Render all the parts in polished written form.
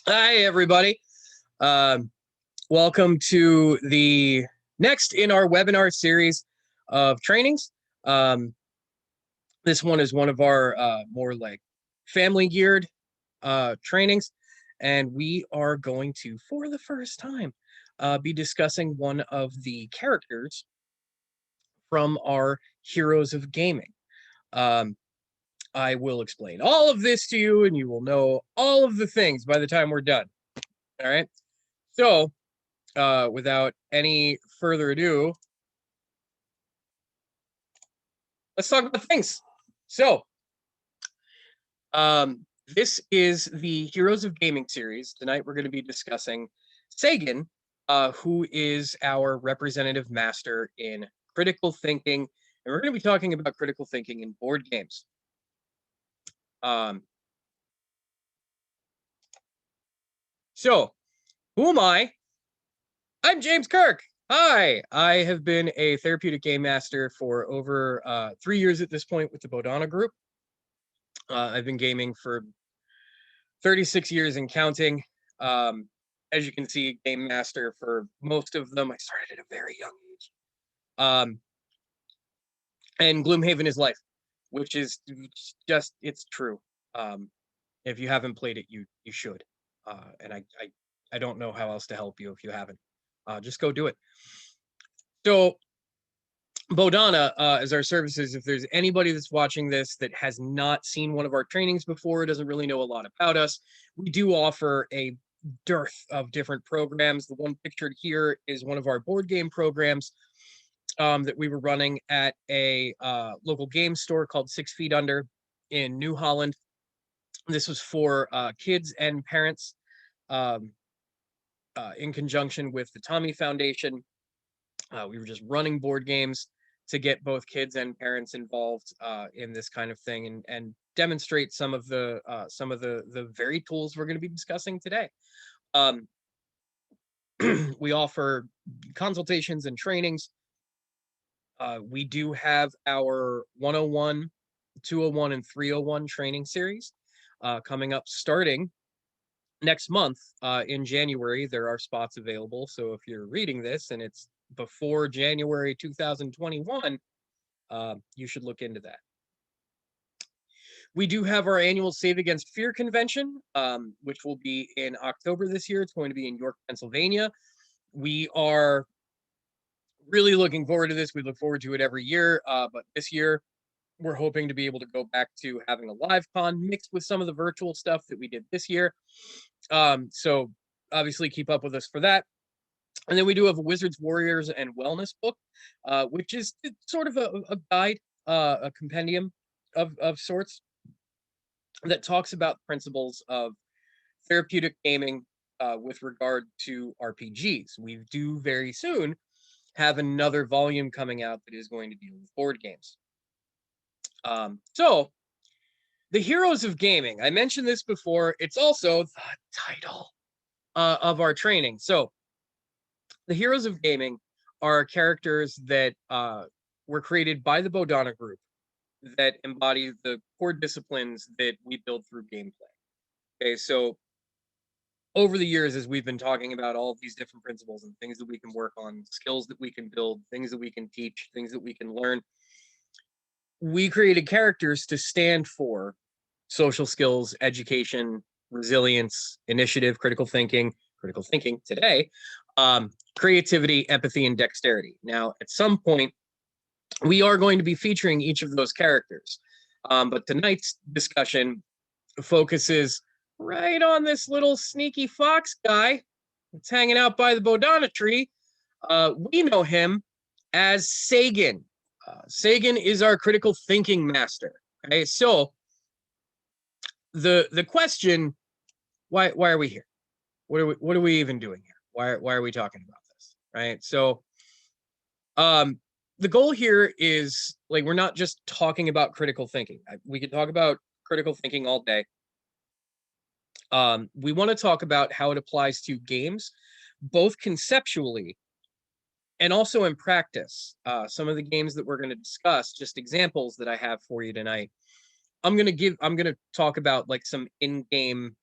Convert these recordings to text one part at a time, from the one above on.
Hi, everybody. Um, Welcome to the next in our webinar series of trainings. This one is one of our more like family geared trainings, and we are going to, for the first time, be discussing one of the characters from our Heroes of Gaming. I will explain all of this to you, and you will know all of the things by the time we're done. All right. So, without any further ado, let's talk about things. So, this is the Heroes of Gaming series. Tonight, we're going to be discussing Sagan, who is our representative master in critical thinking. And we're going to be talking about critical thinking in board games. So, who am I? I'm James Kirk. Hi, I have been a therapeutic game master for over 3 years at this point with the Bodhana group. I've been gaming for 36 years and counting. As you can see, game master for most of them. I started at a very young age. And Gloomhaven is life, which is just, it's true. If you haven't played it, you should. And I don't know how else to help you if you haven't. Just go do it. So Bodhana is our services. If there's anybody that's watching this that has not seen one of our trainings before, doesn't really know a lot about us, we do offer a dearth of different programs. The one pictured here is one of our board game programs that we were running at a local game store called 6 Feet Under in New Holland. This was for kids and parents in conjunction with the Tommy Foundation. We were just running board games to get both kids and parents involved in this kind of thing, and demonstrate some of the very tools we're going to be discussing today. We offer consultations and trainings. We do have our 101, 201, and 301 training series coming up starting next month in January. There are spots available, so if you're reading this and it's before January 2021, you should look into that. We do have our annual Save Against Fear convention, which will be in October this year. It's going to be in York, Pennsylvania. We are really looking forward to this. We look forward to it every year, but this year we're hoping to be able to go back to having a live con mixed with some of the virtual stuff that we did this year. So obviously keep up with us for that. And then we do have a Wizards, Warriors, and Wellness book, which is sort of a guide, a compendium of sorts that talks about principles of therapeutic gaming with regard to RPGs. We do very soon have another volume coming out that is going to deal with board games. So, the Heroes of Gaming. I mentioned this before. It's also the title of our training. So, the Heroes of Gaming are characters that were created by the Bodhana group that embody the core disciplines that we build through gameplay. Okay, so over the years, as we've been talking about all of these different principles and things that we can work on, skills that we can build, things that we can teach, things that we can learn, we created characters to stand for social skills, education, resilience, initiative, critical thinking today, creativity, empathy, and dexterity. Now, at some point, we are going to be featuring each of those characters. But tonight's discussion focuses right on this little sneaky fox guy that's hanging out by the Bodhana tree. We know him as Sagan. Sagan is our critical thinking master. Okay, so the question, why are we here? What are we even doing here? Why are we talking about this? Right? So the goal here is, like, we're not just talking about critical thinking. We could talk about critical thinking all day. We want to talk about how it applies to games, both conceptually and also in practice. Some of the games that we're going to discuss, just examples that I have for you tonight. I'm going to talk about like some in-game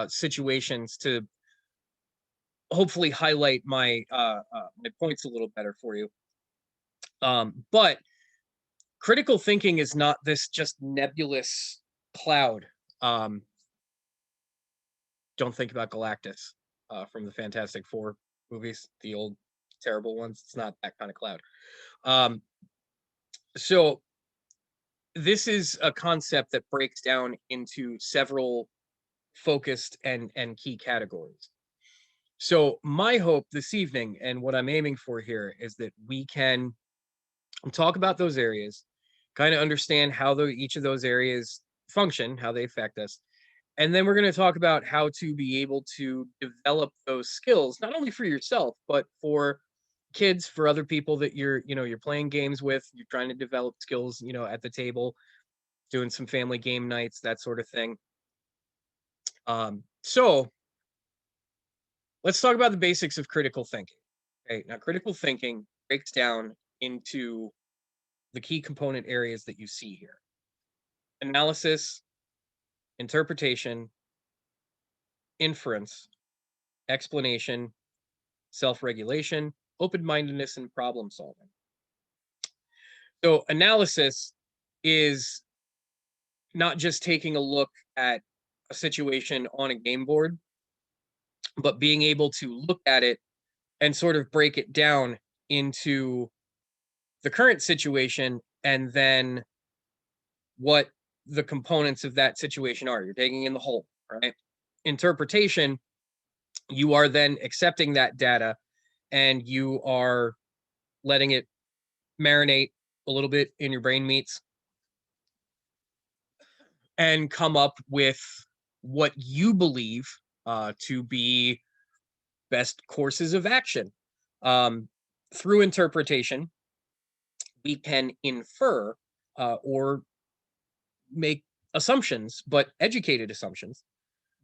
situations to hopefully highlight my points a little better for you. But critical thinking is not this just nebulous cloud. Um, don't think about Galactus from the Fantastic Four movies, the old terrible ones. It's not that kind of cloud. Um, so this is a concept that breaks down into several focused and key categories. So my hope this evening and what I'm aiming for here is that we can talk about those areas, kind of understand how each of those areas function, how they affect us. And then we're going to talk about how to be able to develop those skills, not only for yourself, but for kids, for other people that you're playing games with, you're trying to develop skills, at the table, doing some family game nights, that sort of thing. So let's talk about the basics of critical thinking. Okay, now critical thinking breaks down into the key component areas that you see here: analysis, interpretation, inference, explanation, self-regulation, open-mindedness, and problem solving. So analysis is not just taking a look at a situation on a game board, but being able to look at it and sort of break it down into the current situation and then what the components of that situation are. You're taking in the whole, right? Interpretation, you are then accepting that data and you are letting it marinate a little bit in your brain meats and come up with what you believe to be best courses of action. Through interpretation, we can infer or make assumptions, but educated assumptions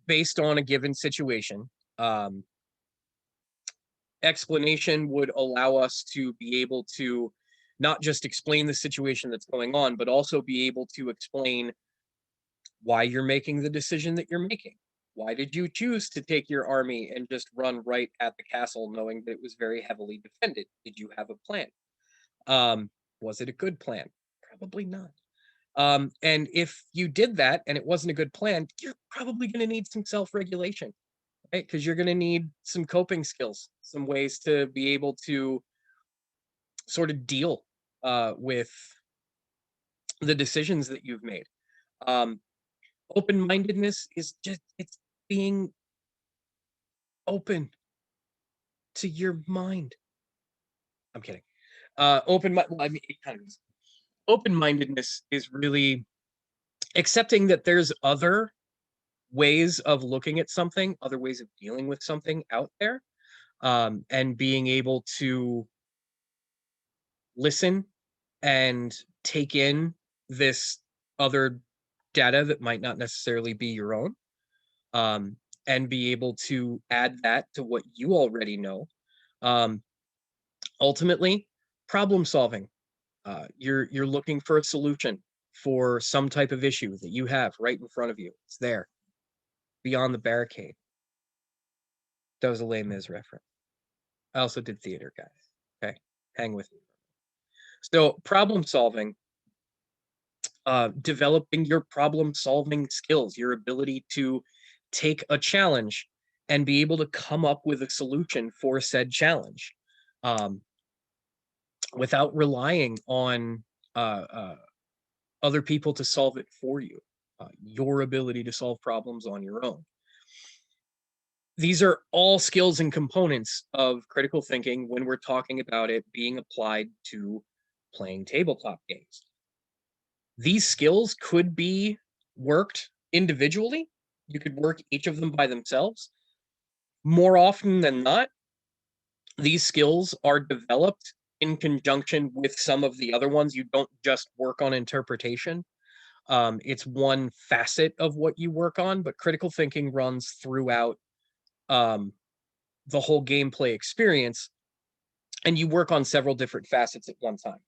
based on a given situation. Um, Explanation would allow us to be able to not just explain the situation that's going on, but also be able to explain why you're making the decision that you're making. Why did you choose to take your army and just run right at the castle knowing that it was very heavily defended? Did you have a plan? Was it a good plan? Probably not. And if you did that and it wasn't a good plan, you're probably going to need some self-regulation, right? Because you're going to need some coping skills, some ways to be able to sort of deal with the decisions that you've made. Um, Open-mindedness is just, it's being open to your mind. I'm kidding. I mean, it kind of is. Open-mindedness is really accepting that there's other ways of looking at something, other ways of dealing with something out there, and being able to listen and take in this other data that might not necessarily be your own, um, and be able to add that to what you already know. Um, Ultimately, problem solving. You're looking for a solution for some type of issue that you have right in front of you. It's there, beyond the barricade. That was a Les Mis reference. I also did theater, guys. Okay, hang with me. So problem solving, developing your problem solving skills, your ability to take a challenge and be able to come up with a solution for said challenge, um, without relying on other people to solve it for you. Your ability to solve problems on your own. These are all skills and components of critical thinking when we're talking about it being applied to playing tabletop games. These skills could be worked individually. You could work each of them by themselves. More often than not, these skills are developed in conjunction with some of the other ones. You don't just work on interpretation. It's one facet of what you work on, but critical thinking runs throughout um, the whole gameplay experience, and you work on several different facets at one time.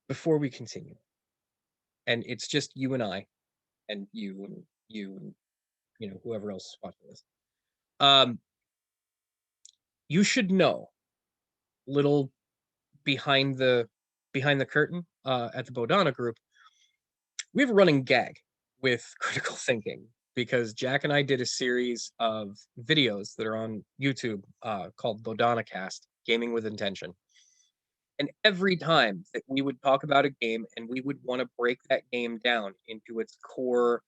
Before we continue, and it's just you and I, and you and you know, whoever else is watching this. You should know, little behind the curtain, at the Bodhana group, we have a running gag with critical thinking because Jack and I did a series of videos that are on YouTube, called Bodhana Cast, Gaming with Intention. And every time that we would talk about a game and we would want to break that game down into its core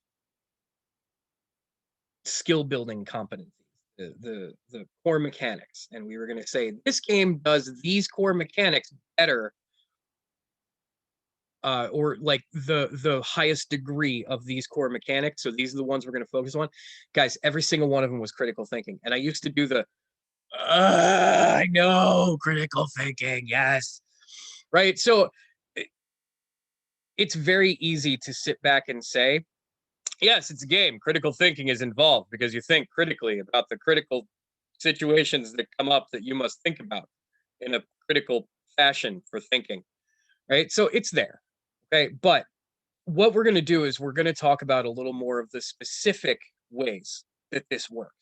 skill building competencies, the core mechanics, and we were going to say this game does these core mechanics better, or like the highest degree of these core mechanics, so these are the ones we're going to focus on. Guys, every single one of them was critical thinking, and I used to do the I know, critical thinking, yes, right? So it's very easy to sit back and say, yes, it's a game. Critical thinking is involved because you think critically about the critical situations that come up that you must think about in a critical fashion for thinking, right? So it's there, okay? But what we're going to do is we're going to talk about a little more of the specific ways that this works,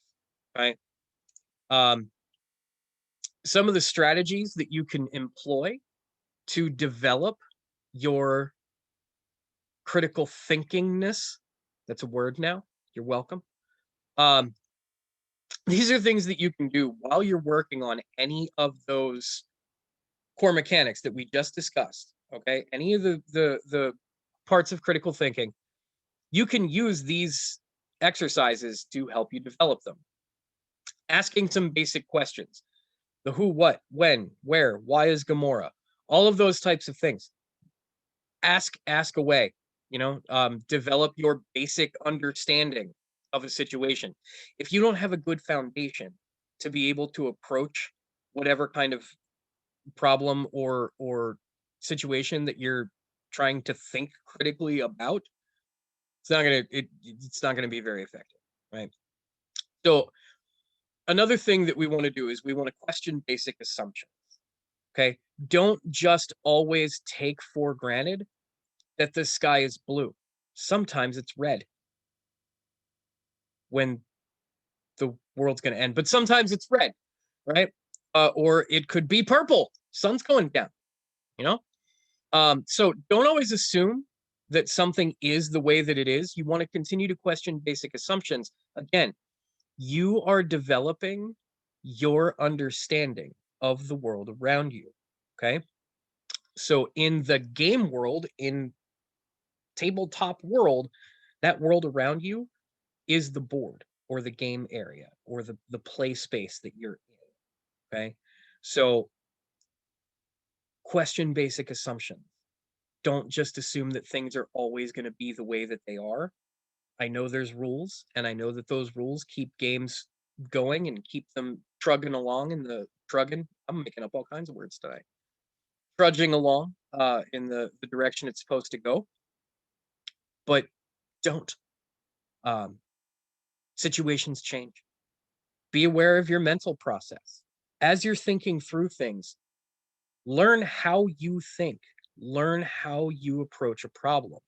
right? Some of the strategies that you can employ to develop your critical thinkingness. That's a word now. You're welcome. These are things that you can do while you're working on any of those core mechanics that we just discussed. Okay, any of the parts of critical thinking, you can use these exercises to help you develop them. Asking some basic questions: the who, what, when, where, why is Gamora? All of those types of things. Ask away. You know, develop your basic understanding of a situation. If you don't have a good foundation to be able to approach whatever kind of problem or situation that you're trying to think critically about, it's not gonna be very effective, right? So another thing that we want to do is we want to question basic assumptions. Okay, don't just always take for granted that the sky is blue. Sometimes it's red when the world's going to end, but sometimes it's red, right? Or it could be purple. Sun's going down, you know? So don't always assume that something is the way that it is. You want to continue to question basic assumptions. Again, you are developing your understanding of the world around you, okay? So in the game world, in tabletop world, that world around you is the board or the game area or the play space that you're in. Okay. So question basic assumptions. Don't just assume that things are always going to be the way that they are. I know there's rules, and I know that those rules keep games going and keep them trudging along in the trugging. I'm making up all kinds of words today. Trudging along in the direction it's supposed to go. But don't. Situations change. Be aware of your mental process. As you're thinking through things, learn how you think, learn how you approach a problem.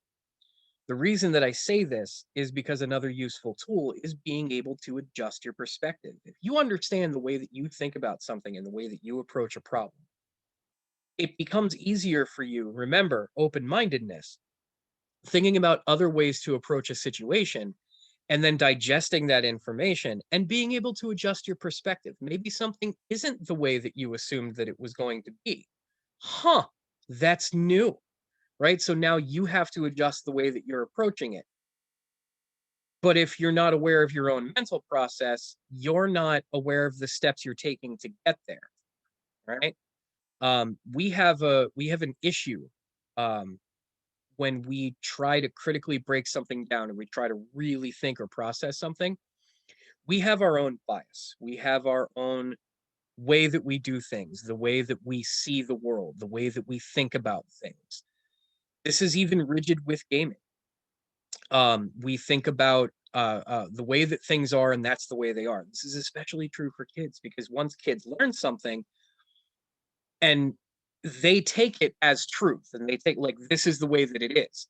The reason that I say this is because another useful tool is being able to adjust your perspective. If you understand the way that you think about something and the way that you approach a problem, it becomes easier for you. Remember, open-mindedness, thinking about other ways to approach a situation and then digesting that information and being able to adjust your perspective. Maybe something isn't the way that you assumed that it was going to be. Huh, that's new, right? So now you have to adjust the way that you're approaching it. But if you're not aware of your own mental process, you're not aware of the steps you're taking to get there, right? We have an issue when we try to critically break something down and we try to really think or process something. We have our own bias. We have our own way that we do things, the way that we see the world, the way that we think about things. This is even rigid with gaming. We think about the way that things are, and that's the way they are. This is especially true for kids because once kids learn something and they take it as truth and they take like this is the way that it is.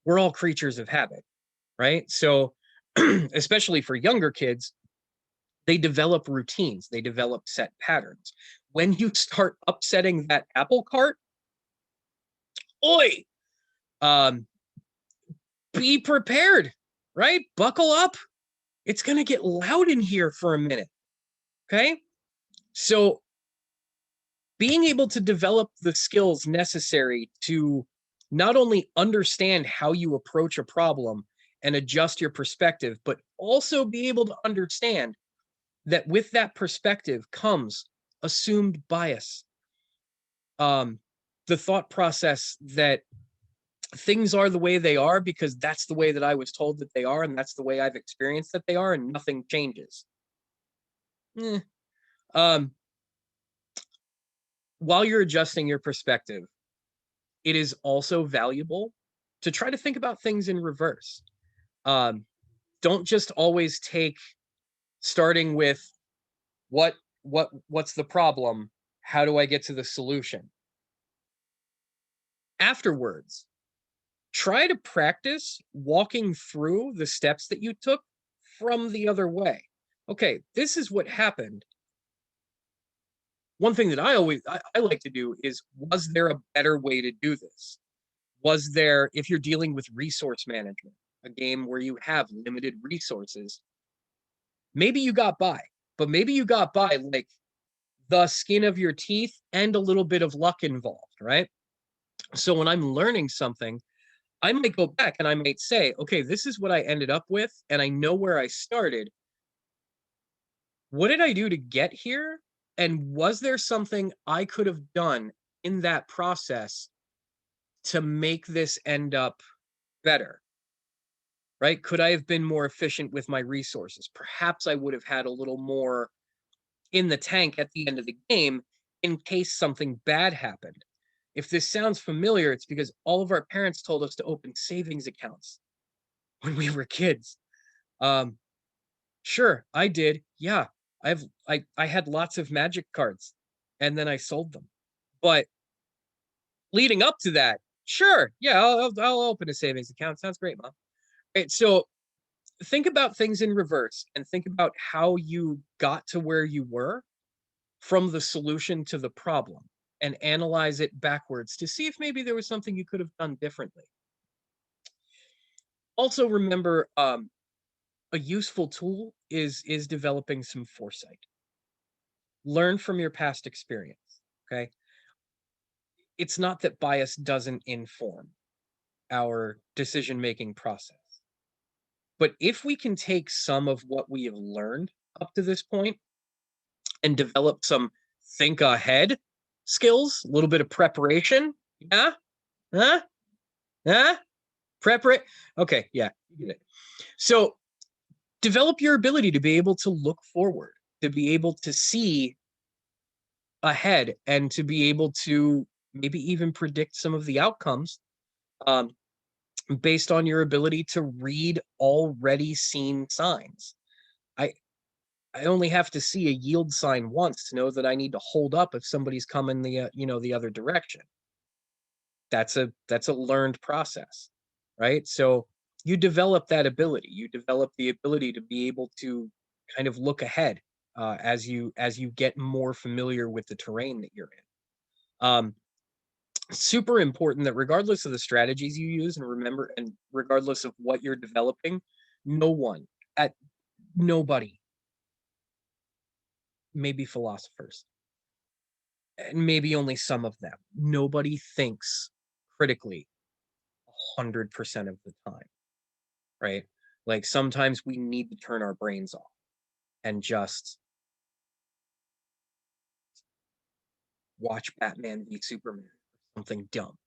We're all creatures of habit, right? So especially for younger kids, they develop routines, they develop set patterns. When you start upsetting that apple cart, oi, um, be prepared, right? Buckle up. It's going to get loud in here for a minute. Okay. So being able to develop the skills necessary to not only understand how you approach a problem and adjust your perspective, but also be able to understand that with that perspective comes assumed bias. The thought process that things are the way they are because that's the way that I was told that they are, and that's the way I've experienced that they are, and nothing changes. Um, while you're adjusting your perspective, it is also valuable to try to think about things in reverse. Don't just always take starting with what's the problem? How do I get to the solution? Afterwards, try to practice walking through the steps that you took from the other way. Okay, this is what happened. One thing that I like to do is, was there a better way to do this? Was there, if you're dealing with resource management, a game where you have limited resources, maybe you got by, but maybe you got by like the skin of your teeth and a little bit of luck involved, right? So when I'm learning something, I might go back and I might say, okay, this is what I ended up with, and I know where I started. What did I do to get here? And was there something I could have done in that process to make this end up better? Right? Could I have been more efficient with my resources? Perhaps I would have had a little more in the tank at the end of the game in case something bad happened. If this sounds familiar, it's because all of our parents told us to open savings accounts when we were kids. Sure, I did. Yeah, I had lots of magic cards, and then I sold them. But leading up to that, sure, yeah, I'll open a savings account. Sounds great, Mom. Right, so think about things in reverse and think about how you got to where you were from the solution to the problem, and analyze it backwards to see if maybe there was something you could have done differently. Also, remember, a useful tool is developing some foresight. Learn from your past experience. Okay, it's not that bias doesn't inform our decision making process, but if we can take some of what we have learned up to this point and develop some think ahead skills, a little bit of preparation. Yeah, huh? Huh? Preparate. Okay, yeah, you get it. So develop your ability to be able to look forward, to be able to see ahead, and to be able to maybe even predict some of the outcomes, um, based on your ability to read already seen signs. I I only have to see a yield sign once to know that I need to hold up if somebody's coming the other direction. That's a learned process, right? So you develop that ability. You develop the ability to be able to kind of look ahead, as you get more familiar with the terrain that you're in. Super important that regardless of the strategies you use, and regardless of what you're developing, no one at nobody, maybe philosophers, and maybe only some of them, nobody thinks critically 100% of the time, right? Like sometimes we need to turn our brains off and just watch Batman v Superman or something dumb,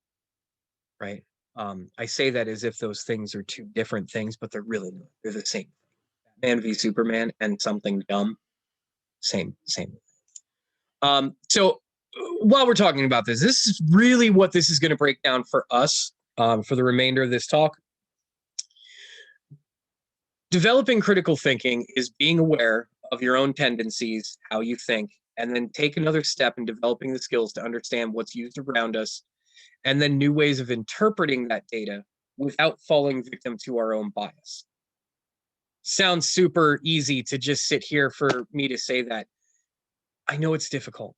right? I say that as if those things are two different things, but they're really not. They're the same thing. Batman v Superman and something dumb, same. So while we're talking about this is really what this is going to break down for us, for the remainder of this talk. Developing critical thinking is being aware of your own tendencies, how you think, and then take another step in developing the skills to understand what's used around us, and then new ways of interpreting that data without falling victim to our own bias. sounds super easy to just sit here for me to say that. I know it's difficult.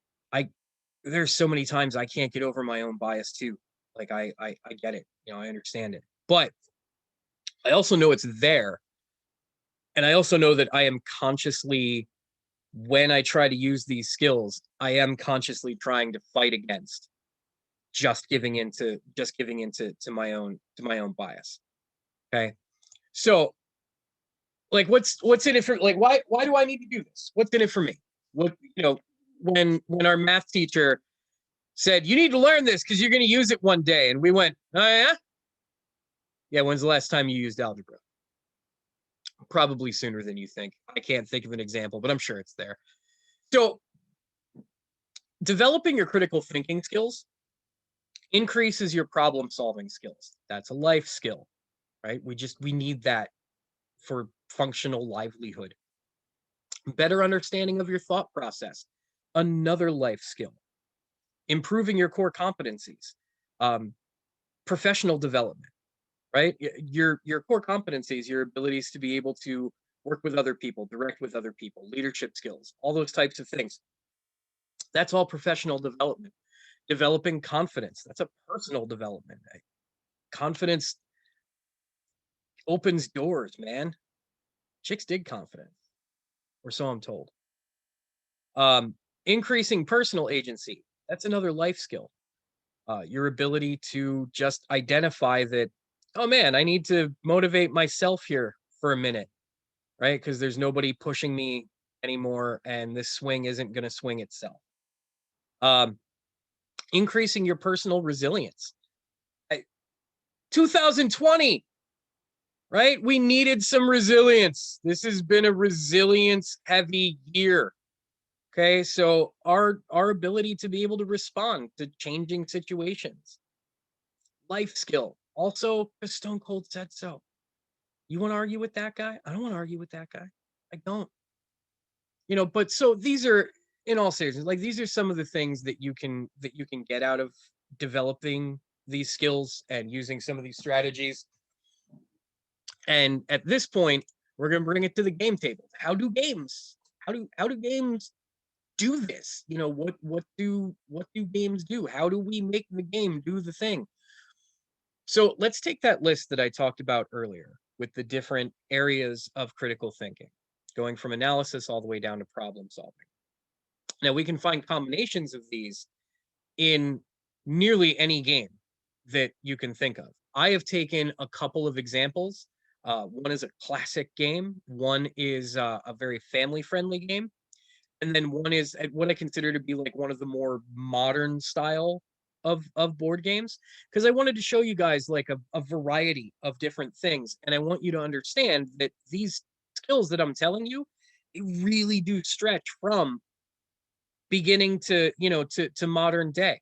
There's so many times I can't get over my own bias too. Like I get it. I understand it. But I also know it's there. And I also know that I am consciously, when I try to use these skills, I am consciously trying to fight against just giving into my own bias. Okay. So like what's in it for, like, why do I need to do this? What's in it for me? What, when our math teacher said, you need to learn this because you're going to use it one day. And we went, oh, yeah? Yeah, when's the last time you used algebra? Probably sooner than you think. I can't think of an example, but I'm sure it's there. So developing your critical thinking skills increases your problem solving skills. That's a life skill, right? We need that for functional livelihood. Better understanding of your thought process, another life skill. Improving your core competencies, professional development, right? Your core competencies, your abilities to be able to work with other people, direct with other people, leadership skills, all those types of things. That's all professional development. Developing confidence, that's a personal development. Confidence opens doors, man. Chicks dig confidence, or so I'm told. Increasing personal agency, that's another life skill. Your ability to just identify that, oh man, I need to motivate myself here for a minute, right? Because there's nobody pushing me anymore, and this swing isn't going to swing itself. Increasing your personal resilience. 2020, right? We needed some resilience. This has been a resilience-heavy year. Okay, so our ability to be able to respond to changing situations. Life skill. Also, because Stone Cold said so. You want to argue with that guy? I don't want to argue with that guy. I don't. But so these are, in all seriousness, like, these are some of the things that you can get out of developing these skills and using some of these strategies. And at this point, we're going to bring it to the game table. How do games do this? What do games do? How do we make the game do the thing? So let's take that list that I talked about earlier with the different areas of critical thinking, going from analysis all the way down to problem solving. Now, we can find combinations of these in nearly any game that you can think of. I have taken a couple of examples. One is a classic game. One is a very family-friendly game. And then one is what I consider to be like one of the more modern style of board games, because I wanted to show you guys like a variety of different things. And I want you to understand that these skills that I'm telling you, they really do stretch from beginning to modern day.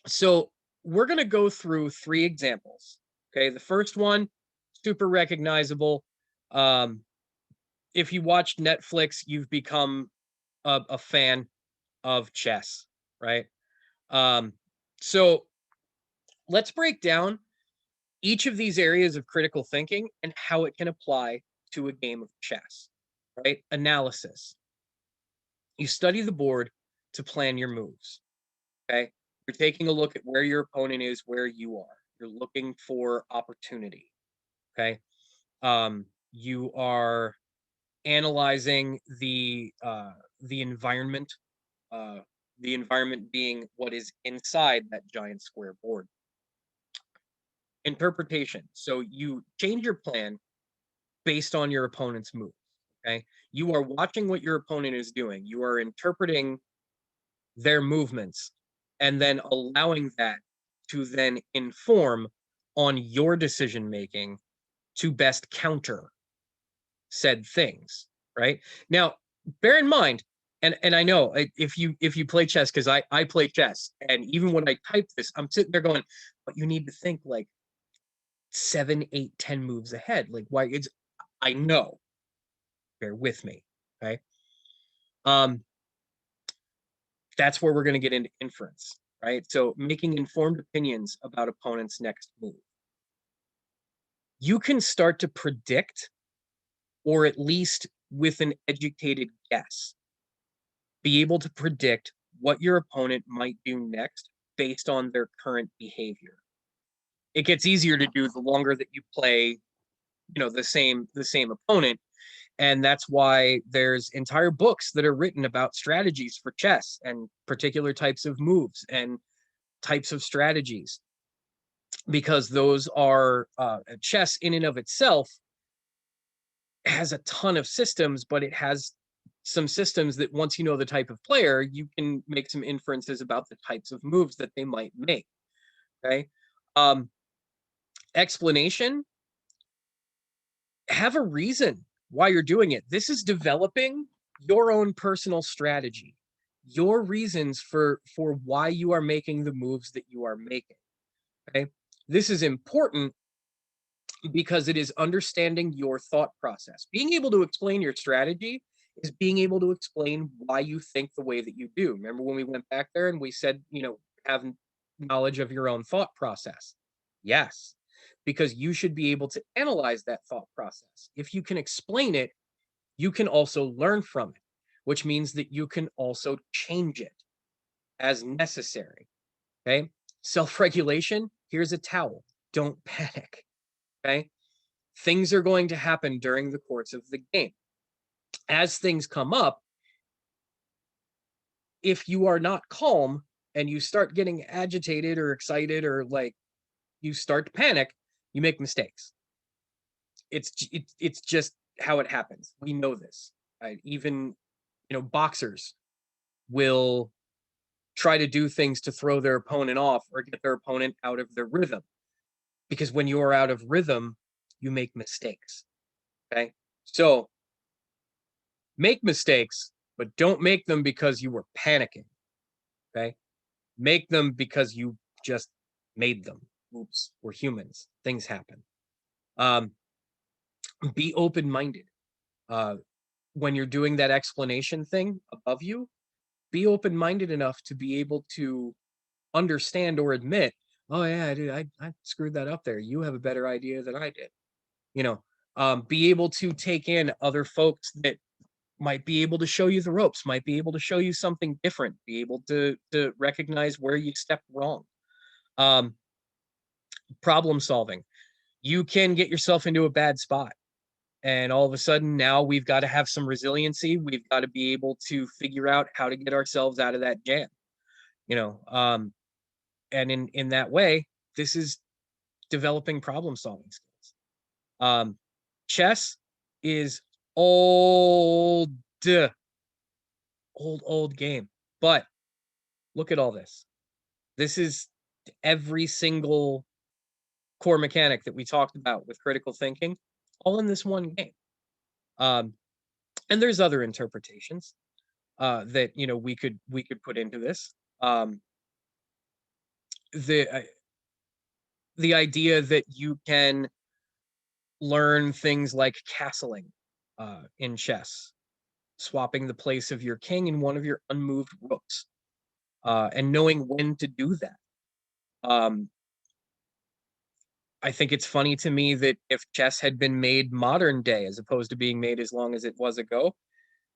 So we're going to go through 3 examples. Okay, the first one, super recognizable. If you watched Netflix, you've become a fan of chess, right? So let's break down each of these areas of critical thinking and how it can apply to a game of chess, right? Analysis. You study the board to plan your moves, okay? You're taking a look at where your opponent is, where you are. You're looking for opportunity, okay? You are analyzing the environment, the environment being what is inside that giant square board. Interpretation. So you change your plan based on your opponent's moves. Okay. You are watching what your opponent is doing. You are interpreting their movements and then allowing that to then inform on your decision making to best counter said things. Right. Now, bear in mind, and I know if you play chess, because I play chess, and even when I type this, I'm sitting there going, but you need to think like 7, 8, 10 moves ahead. Like, why? I know. Bear with me. Okay. That's where we're going to get into inference, right? So making informed opinions about opponent's next move. You can start to predict or at least with an educated guess, be able to predict what your opponent might do next based on their current behavior. It gets easier to do the longer that you play, the same opponent, and that's why there's entire books that are written about strategies for chess and particular types of moves and types of strategies, because those are chess in and of itself has a ton of systems, but it has some systems that once you know the type of player, you can make some inferences about the types of moves that they might make. Okay. Explanation, have a reason why you're doing it. This is developing your own personal strategy, your reasons for why you are making the moves that you are making. Okay. This is important because it is understanding your thought process. Being able to explain your strategy is being able to explain why you think the way that you do. Remember when we went back there and we said, have knowledge of your own thought process? Yes, because you should be able to analyze that thought process. If you can explain it, you can also learn from it, which means that you can also change it as necessary. Okay. Self-regulation, here's a towel. Don't panic. Okay. Things are going to happen during the course of the game. As things come up, if you are not calm and you start getting agitated or excited, or like you start to panic, you make mistakes. It's just how it happens. We know this. Right? Even boxers will try to do things to throw their opponent off or get their opponent out of their rhythm, because when you are out of rhythm, you make mistakes. Okay, so make mistakes, but don't make them because you were panicking. Okay, make them because you just made them. Oops, we're humans. Things happen. Um, be open-minded. When you're doing that explanation thing above you, be open-minded enough to be able to understand or admit, oh yeah, dude, I screwed that up there. You have a better idea than I did. Be able to take in other folks that might be able to show you the ropes, might be able to show you something different, be able to recognize where you stepped wrong. Problem solving. You can get yourself into a bad spot, and all of a sudden now we've got to have some resiliency. We've got to be able to figure out how to get ourselves out of that jam. And in that way, this is developing problem solving skills. Chess is old, old game, but look at all this. This is every single core mechanic that we talked about with critical thinking, all in this one game. And there's other interpretations that we could put into this. The the idea that you can learn things like castling in chess, swapping the place of your king in one of your unmoved rooks, and knowing when to do that. I think it's funny to me that if chess had been made modern day as opposed to being made as long as it was ago,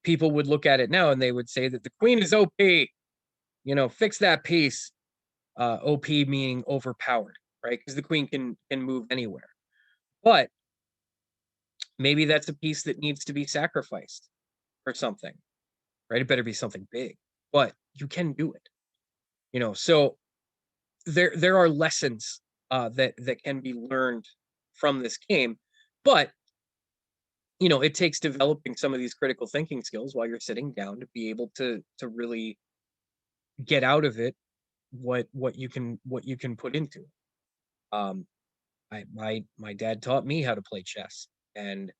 people would look at it now and they would say that the queen is OP. Fix that piece. OP meaning overpowered, right? Because the queen can move anywhere. But maybe that's a piece that needs to be sacrificed for something, right? It better be something big, but you can do it. So there are lessons that can be learned from this game, but it takes developing some of these critical thinking skills while you're sitting down to be able to really get out of it what you can put into it. Um, my dad taught me how to play chess, and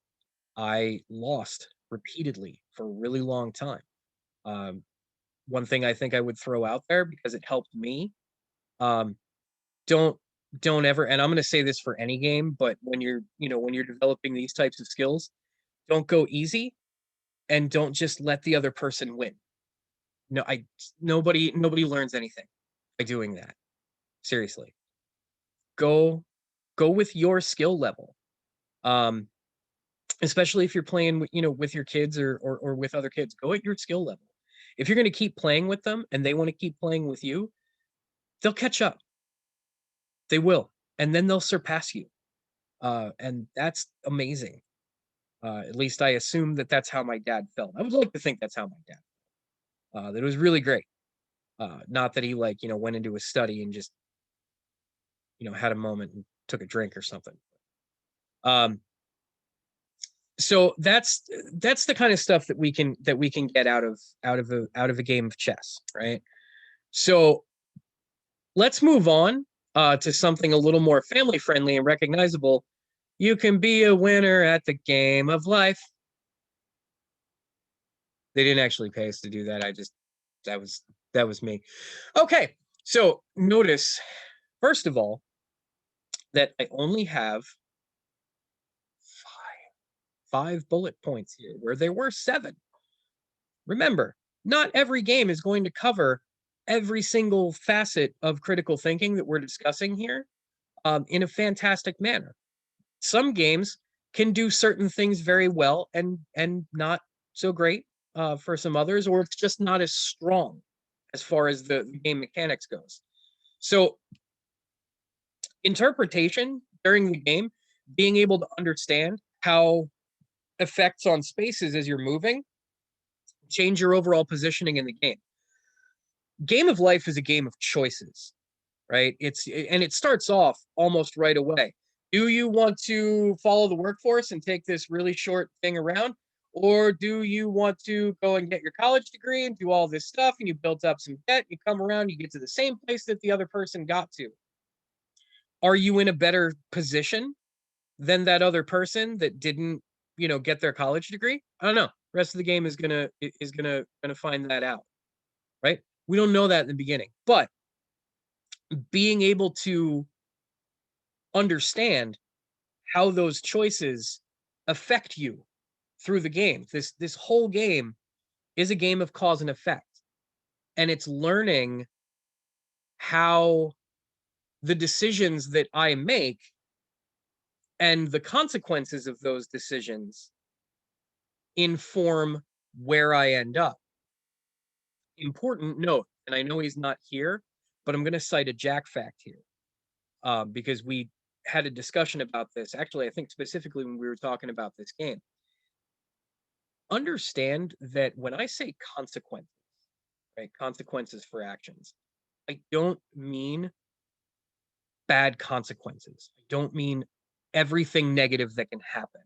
I lost repeatedly for a really long time. Um, One thing I think I would throw out there because it helped me, um, don't ever, and I'm going to say this for any game, but when you're developing these types of skills, don't go easy, and don't just let the other person win. No, nobody learns anything by doing that. Seriously. Go with your skill level. Um especially if you're playing with, with your kids or with other kids. Go at your skill level. If you're going to keep playing with them and they want to keep playing with you, they'll catch up. They will, and then they'll surpass you. And that's amazing. At least I assume that that's how my dad felt. I would like to think that's how my dad felt. That it was really great. Not that he went into his study and just, had a moment and took a drink or something. So that's the kind of stuff that we can get out of a game of chess, right? So let's move on to something a little more family friendly and recognizable. You can be a winner at the game of life. They didn't actually pay us to do that. That was me. Okay, so notice, first of all, that I only have five bullet points here where there were 7. Remember, not every game is going to cover every single facet of critical thinking that we're discussing here in a fantastic manner. Some games can do certain things very well and not so great for some others, or it's just not as strong as far as the game mechanics goes. So interpretation during the game, being able to understand how effects on spaces as you're moving change your overall positioning in the game. Game of life is a game of choices, right? It starts off almost right away. Do you want to follow the workforce and take this really short thing around? Or do you want to go and get your college degree and do all this stuff and you built up some debt, you come around, you get to the same place that the other person got to? Are you in a better position than that other person that didn't, get their college degree? I don't know. The rest of the game is gonna find that out, right? We don't know that in the beginning, but being able to understand how those choices affect you through the game. This whole game is a game of cause and effect, and it's learning how the decisions that I make and the consequences of those decisions inform where I end up. Important note, and I know he's not here, but I'm going to cite a Jack fact here because we had a discussion about this. Actually, I think specifically when we were talking about this game. Understand that when I say consequences, right, consequences for actions, I don't mean bad consequences. I don't mean everything negative that can happen.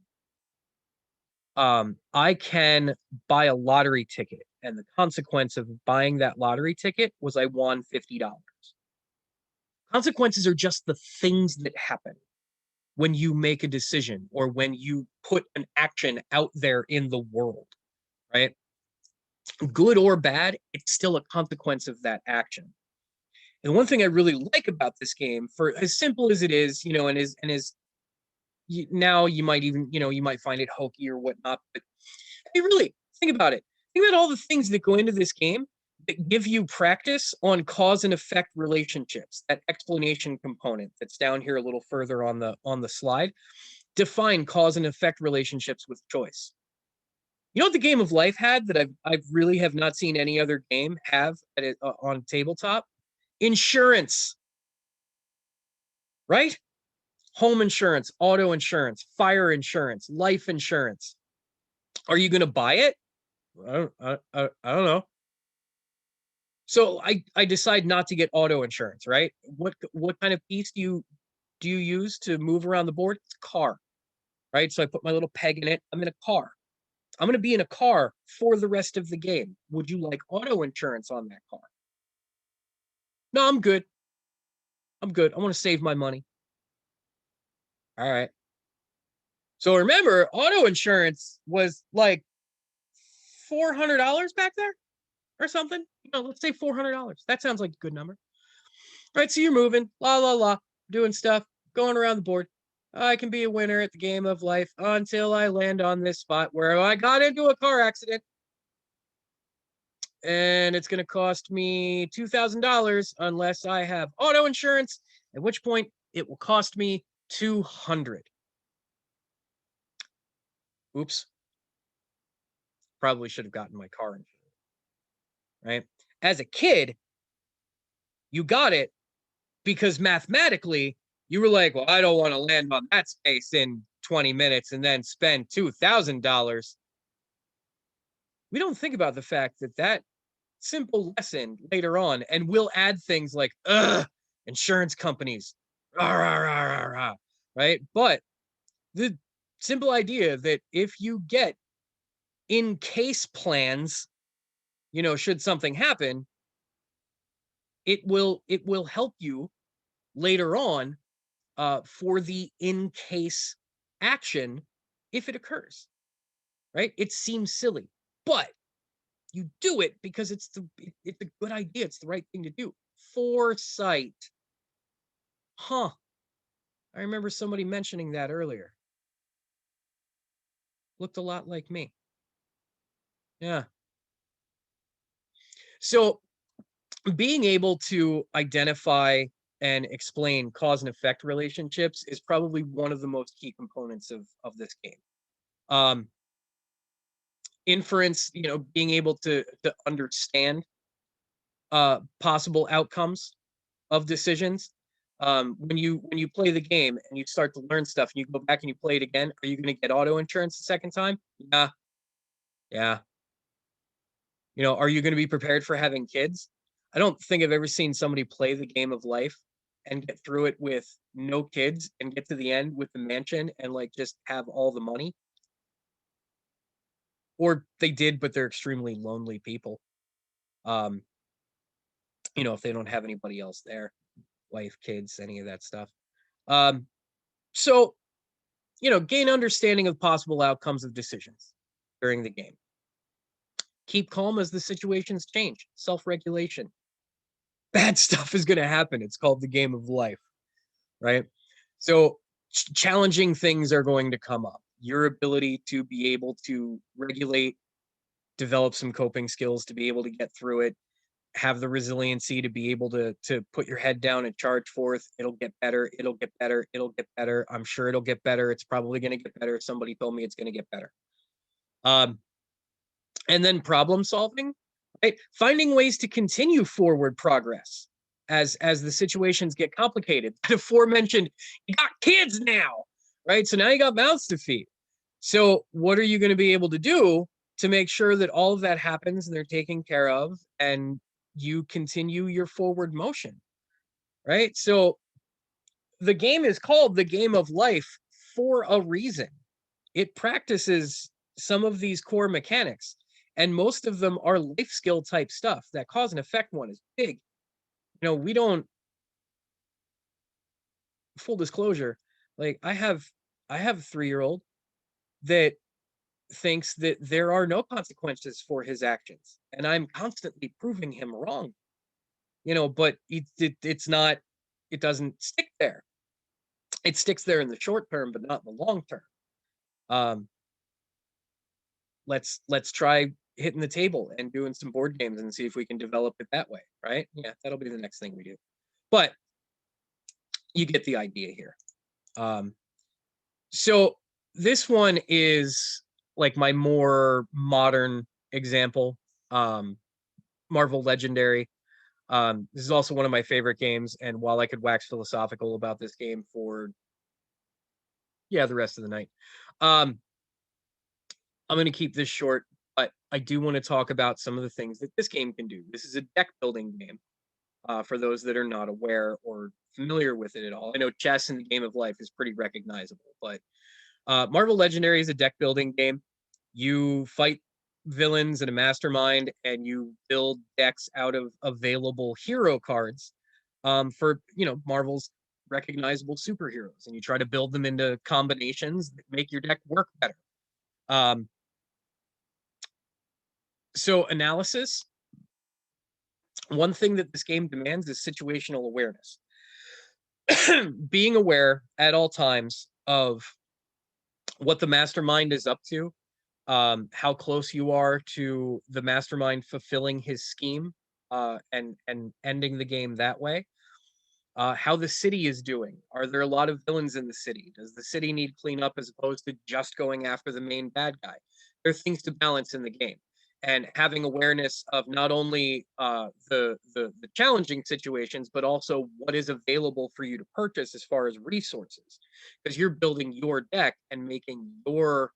I can buy a lottery ticket, and the consequence of buying that lottery ticket was I won $50. Consequences are just the things that happen when you make a decision or when you put an action out there in the world, right? Good or bad, it's still a consequence of that action. And one thing I really like about this game, for as simple as it is, now you might even, you might find it hokey or whatnot, but I mean, really think about it. Think about all the things that go into this game that give you practice on cause and effect relationships. That explanation component that's down here a little further on the slide. Define cause and effect relationships with choice. You know what the game of life had that I really have not seen any other game have on tabletop? Insurance, right? Home insurance, auto insurance, fire insurance, life insurance. Are you going to buy it? I don't know. So I decide not to get auto insurance, right? What kind of piece do you use to move around the board? It's a car, right? So I put my little peg in it. I'm in a car. I'm going to be in a car for the rest of the game. Would you like auto insurance on that car? No, I'm good. I'm good. I want to save my money. All right. So remember, auto insurance was like $400 back there or something. Let's say $400. That sounds like a good number. All right, so you're moving, doing stuff, going around the board. I can be a winner at the game of life until I land on this spot where I got into a car accident. And it's going to cost me $2,000 unless I have auto insurance, at which point it will cost me $200. Oops. Probably should have gotten my car insurance. Right? As a kid, you got it because mathematically you were like, well, I don't want to land on that space in 20 minutes and then spend $2,000. We don't think about the fact that that simple lesson later on, and we'll add things like, insurance companies, rah, rah, rah, rah, rah, right? But the simple idea that if you get in case plans, should something happen, it will help you later on for the in case action if it occurs, right? It seems silly, but you do it because it's a good idea. It's the right thing to do. Foresight. Huh. I remember somebody mentioning that earlier. Looked a lot like me. Yeah. So being able to identify and explain cause and effect relationships is probably one of the most key components of this game. Inference, being able to understand possible outcomes of decisions. When you play the game and you start to learn stuff and you go back and you play it again, are you going to get auto insurance the second time? Yeah. Yeah. Are you going to be prepared for having kids? I don't think I've ever seen somebody play the game of life and get through it with no kids and get to the end with the mansion and like just have all the money. Or they did, but they're extremely lonely people. If they don't have anybody else there, wife, kids, any of that stuff. So, gain understanding of possible outcomes of decisions during the game. Keep calm as the situations change. Self-regulation. Bad stuff is going to happen. It's called the game of life, right? So challenging things are going to come up. Your ability to be able to regulate, develop some coping skills to be able to get through it, have the resiliency to be able to put your head down and charge forth. It'll get better. It'll get better. It'll get better. I'm sure it'll get better. It's probably going to get better. Somebody told me it's going to get better. And then problem solving, right? Finding ways to continue forward progress as the situations get complicated. The aforementioned, you got kids now, right? So now you got mouths to feed. So what are you going to be able to do to make sure that all of that happens and they're taken care of and you continue your forward motion, right? So the game is called the game of life for a reason. It practices some of these core mechanics, and most of them are life skill type stuff. That cause and effect one is big. We don't, full disclosure, like I have a 3-year-old that thinks that there are no consequences for his actions, and I'm constantly proving him wrong. But it's not, it doesn't stick there. It sticks there in the short term, but not in the long term. Let's try hitting the table and doing some board games and see if we can develop it that way, right? Yeah, that'll be the next thing we do. But you get the idea here. So this one is like my more modern example. Marvel Legendary. This is also one of my favorite games, and while I could wax philosophical about this game for the rest of the night, I'm going to keep this short, but I do want to talk about some of the things that this game can do. This is a deck building game. For those that are not aware or familiar with it at all, I know chess in the game of life is pretty recognizable, but Marvel Legendary is a deck building game. You fight villains in a mastermind, and you build decks out of available hero cards for Marvel's recognizable superheroes, and you try to build them into combinations that make your deck work better. So analysis. One thing that this game demands is situational awareness. Being aware at all times of what the mastermind is up to, how close you are to the mastermind fulfilling his scheme, and ending the game that way. how the city is doing. Are there a lot of villains in the city? Does the city need cleanup as opposed to just going after the main bad guy? There are things to balance in the game, and having awareness of not only the challenging situations, but also what is available for you to purchase as far as resources, because you're building your deck and making your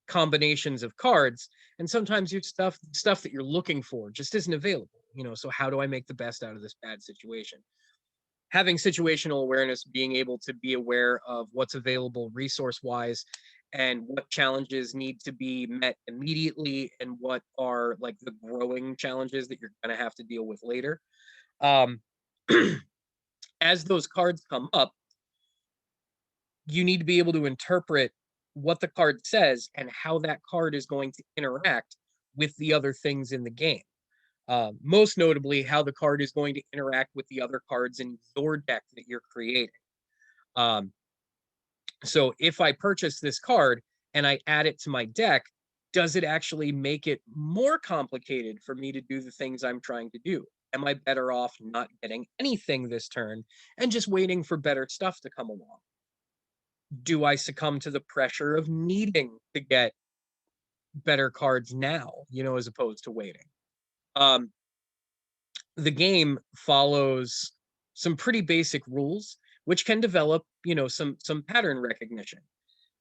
combinations of cards, and sometimes your stuff that you're looking for just isn't available. So how do I make the best out of this bad situation? Having situational awareness, being able to be aware of what's available resource wise and what challenges need to be met immediately and what are like the growing challenges that you're going to have to deal with later. Um, as those cards come up, you need to be able to interpret what the card says and how that card is going to interact with the other things in the game. Most notably, how the card is going to interact with the other cards in your deck that you're creating. Um, so if I purchase this card and I add it to my deck, does it actually make it more complicated for me to do the things I'm trying to do? Am I better off not getting anything this turn and just waiting for better stuff to come along? Do I succumb to the pressure of needing to get better cards now, as opposed to waiting? Um, the game follows some pretty basic rules, which can develop, some pattern recognition.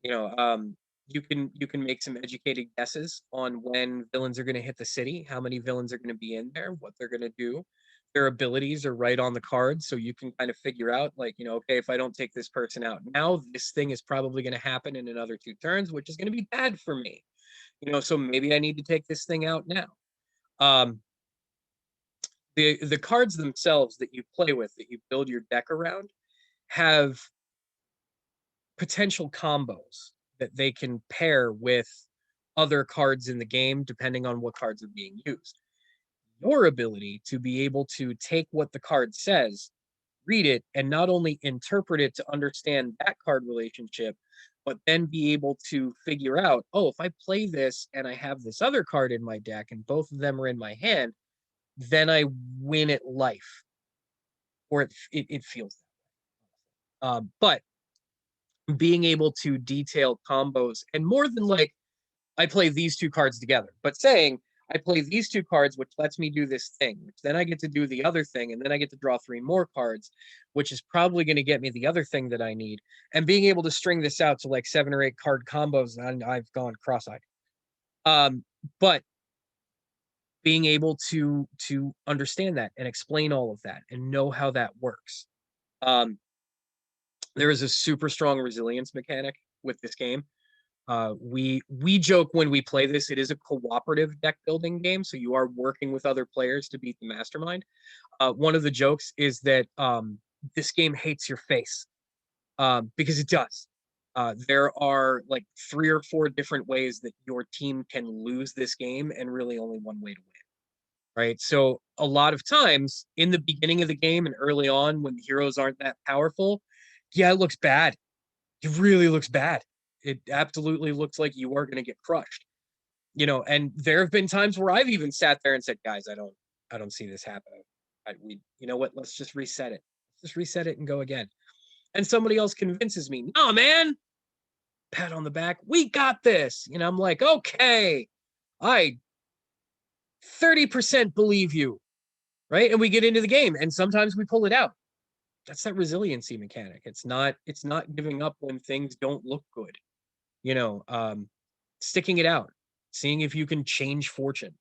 You know, um, you can make some educated guesses on when villains are going to hit the city, how many villains are going to be in there, what they're going to do. Their abilities are right on the card, so you can kind of figure out, like, okay, if I don't take this person out now, this thing is probably going to happen in another 2 turns, which is going to be bad for me. So maybe I need to take this thing out now. Um, the cards themselves that you play with, that you build your deck around, have potential combos that they can pair with other cards in the game, depending on what cards are being used. Your ability to be able to take what the card says, read it, and not only interpret it to understand that card relationship, but then be able to figure out, oh, if I play this and I have this other card in my deck and both of them are in my hand, then I win at life, or it feels that way. But being able to detail combos, and more than like, I play these two cards together, but saying I play these two cards, which lets me do this thing, which then I get to do the other thing, and then I get to draw 3 more cards, which is probably going to get me the other thing that I need. And being able to string this out to like 7 or 8 card combos, and I've gone cross-eyed. But being able to understand that and explain all of that and know how that works. There is a super strong resilience mechanic with this game. We joke when we play this, it is a cooperative deck building game, so you are working with other players to beat the mastermind. One of the jokes is that this game hates your face, because it does. There are like 3 or 4 different ways that your team can lose this game, and really only one way to win. Right. So a lot of times in the beginning of the game and early on, when the heroes aren't that powerful, yeah, it looks bad. It really looks bad. It absolutely looks like you are going to get crushed. And there have been times where I've even sat there and said, guys, I don't see this happening. You know what? Let's just reset it. Let's just reset it and go again. And somebody else convinces me, no, man, pat on the back. We got this. I'm like, okay, I 30% believe you. Right. And we get into the game, and sometimes we pull it out. That's that resiliency mechanic. It's not giving up when things don't look good. Sticking it out, seeing if you can change fortune.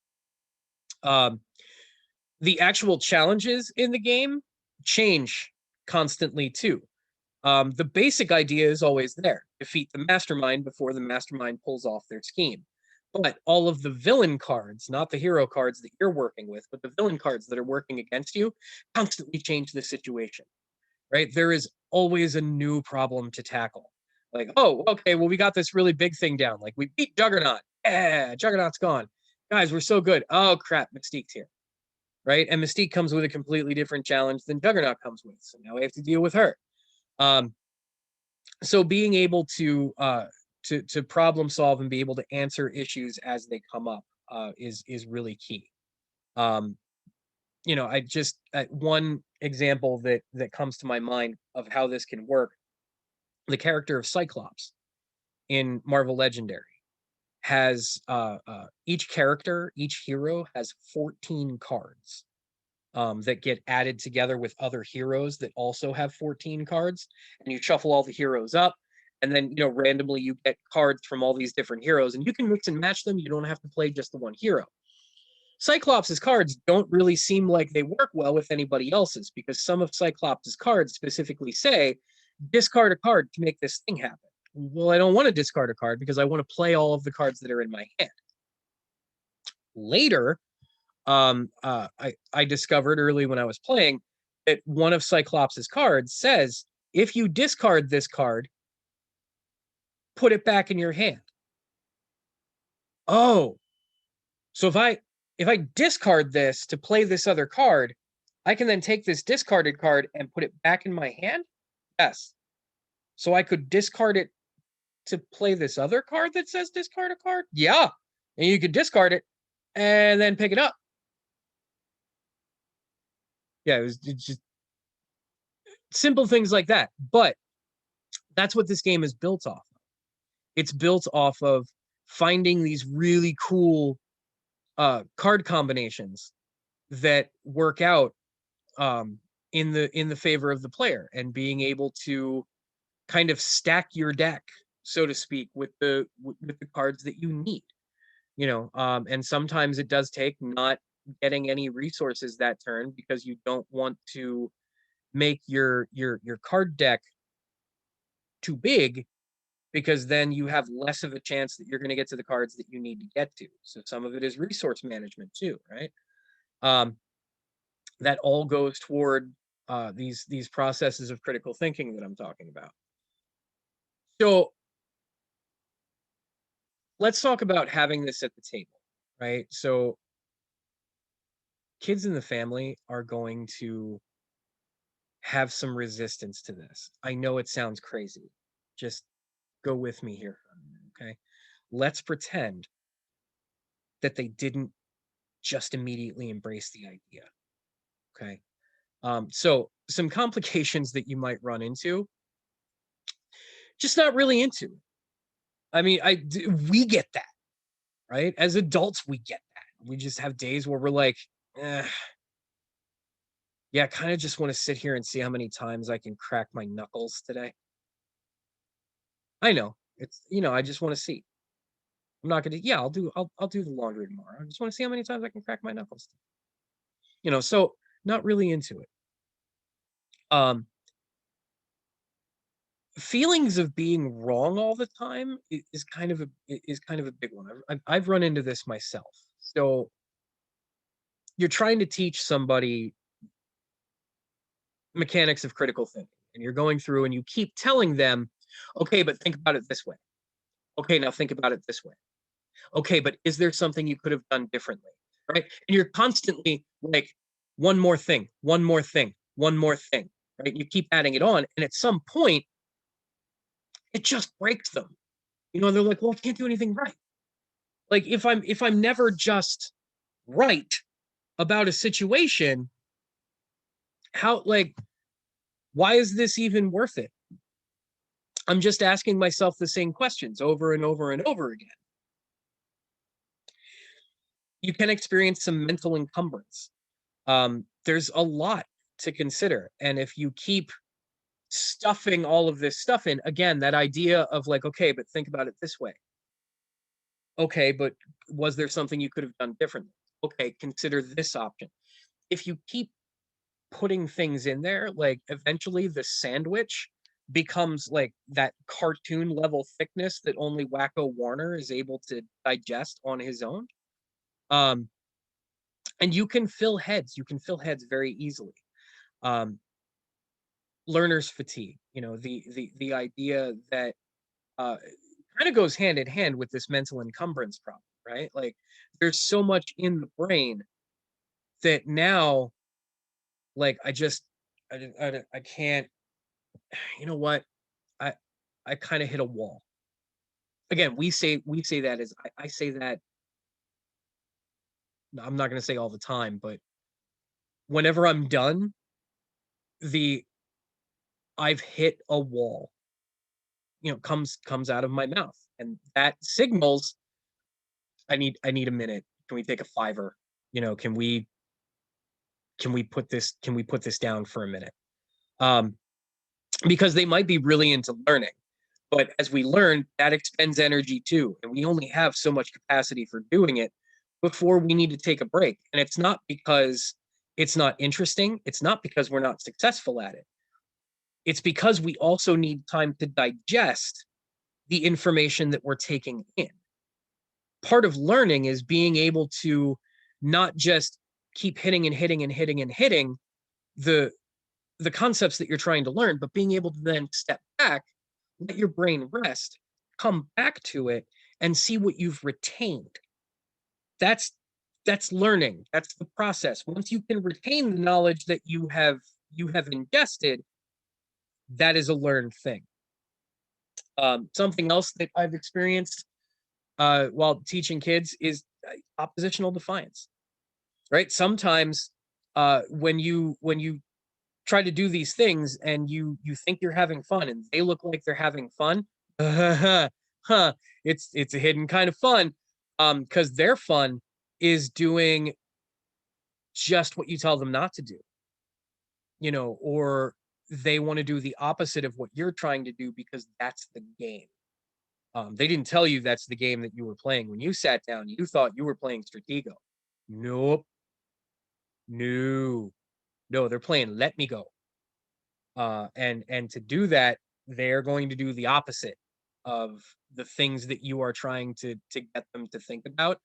The actual challenges in the game change constantly too. The basic idea is always there: defeat the mastermind before the mastermind pulls off their scheme. But all of the villain cards, not the hero cards that you're working with, but the villain cards that are working against you, constantly change the situation. Right? There is always a new problem to tackle. Like, oh, okay, well, we got this really big thing down. Like, we beat Juggernaut. Yeah, Juggernaut's gone. Guys, we're so good. Oh, crap, Mystique's here. Right? And Mystique comes with a completely different challenge than Juggernaut comes with. So now we have to deal with her. So being able to problem solve and be able to answer issues as they come up is really key. you know, I just one example that comes to my mind of how this can work. The character of Cyclops in Marvel Legendary has each character, each hero has 14 cards that get added together with other heroes that also have 14 cards, and you shuffle all the heroes up, and then, you know, randomly you get cards from all these different heroes, and you can mix and match them. You don't have to play just the one hero. Cyclops's cards don't really seem like they work well with anybody else's, because some of Cyclops's cards specifically say discard a card to make this thing happen. Well, I don't want to discard a card because I want to play all of the cards that are in my hand. Later, I discovered early when I was playing that one of Cyclops's cards says, if you discard this card, put it back in your hand. Oh, so if I discard this to play this other card, I can then take this discarded card and put it back in my hand? Yes. So I could discard it to play this other card that says discard a card? Yeah. And you could discard it and then pick it up. Yeah, it's just simple things like that. But that's what this game is built off of. It's built off of finding these really cool card combinations that work out in the favor of the player, and being able to kind of stack your deck, so to speak, with the cards that you need. You know, and sometimes it does take not getting any resources that turn, because you don't want to make your card deck too big, because then you have less of a chance that you're going to get to the cards that you need to get to. So some of it is resource management too, right? Um, that all goes toward these processes of critical thinking that I'm talking about. So let's talk about having this at the table, right? So kids in the family are going to have some resistance to this. I know it sounds crazy. Just go with me here, okay? Let's pretend that they didn't just immediately embrace the idea, okay? So some complications that you might run into, just not really into. I mean, we get that, right? As adults, we get that. We just have days where we're like, eh, yeah, I kind of just want to sit here and see how many times I can crack my knuckles today. I know it's, you know, I just want to see. I'm not gonna. Yeah, I'll do the laundry tomorrow. I just want to see how many times I can crack my knuckles. You know, so not really into it. Um, Feelings of being wrong all the time is kind of a big one. I've run into this myself. So you're trying to teach somebody mechanics of critical thinking, and you're going through and you keep telling them, okay, but think about it this way. Okay, now think about it this way. Okay, but is there something you could have done differently? Right? And you're constantly like, one more thing, one more thing, one more thing, right? You keep adding it on, and at some point, it just breaks them. You know, they're like, well, I can't do anything right. Like if I'm never just right about a situation, how, like, why is this even worth it? I'm just asking myself the same questions over and over and over again. You can experience some mental encumbrance. There's a lot to consider. And if you keep stuffing all of this stuff in, again, that idea of like, okay, but think about it this way. Okay, but was there something you could have done differently? Okay, consider this option. If you keep putting things in there, like eventually the sandwich becomes like that cartoon level thickness that only Wacko Warner is able to digest on his own. Um, and you can fill heads. You can fill heads very easily. Um, Learner's fatigue. You know, the idea that kind of goes hand in hand with this mental encumbrance problem, right? Like there's so much in the brain that now, like I can't. You know what? I I kind of hit a wall. Again, we say that as I say that. I'm not going to say all the time, but whenever I'm done, I've hit a wall, comes out of my mouth, and that signals I need a minute. Can we take a fiver? Can we put this down for a minute? Because they might be really into learning, but as we learn, that expends energy too, and we only have so much capacity for doing it before we need to take a break. And it's not because it's not interesting. It's not because we're not successful at it. It's because we also need time to digest the information that we're taking in. Part of learning is being able to not just keep hitting and hitting and hitting and hitting the concepts that you're trying to learn, but being able to then step back, let your brain rest, come back to it, and see what you've retained. That's learning. That's the process. Once you can retain the knowledge that you have ingested, that is a learned thing. Something else that I've experienced while teaching kids is oppositional defiance. Right? Sometimes when you try to do these things and you think you're having fun and they look like they're having fun, it's a hidden kind of fun, because their fun is doing just what you tell them not to do, or they want to do the opposite of what you're trying to do because that's the game. They didn't tell you that's the game that you were playing when you sat down. You thought you were playing Stratego. Nope. No, they're playing Let Me Go. And to do that, they're going to do the opposite of the things that you are trying to get them to think about.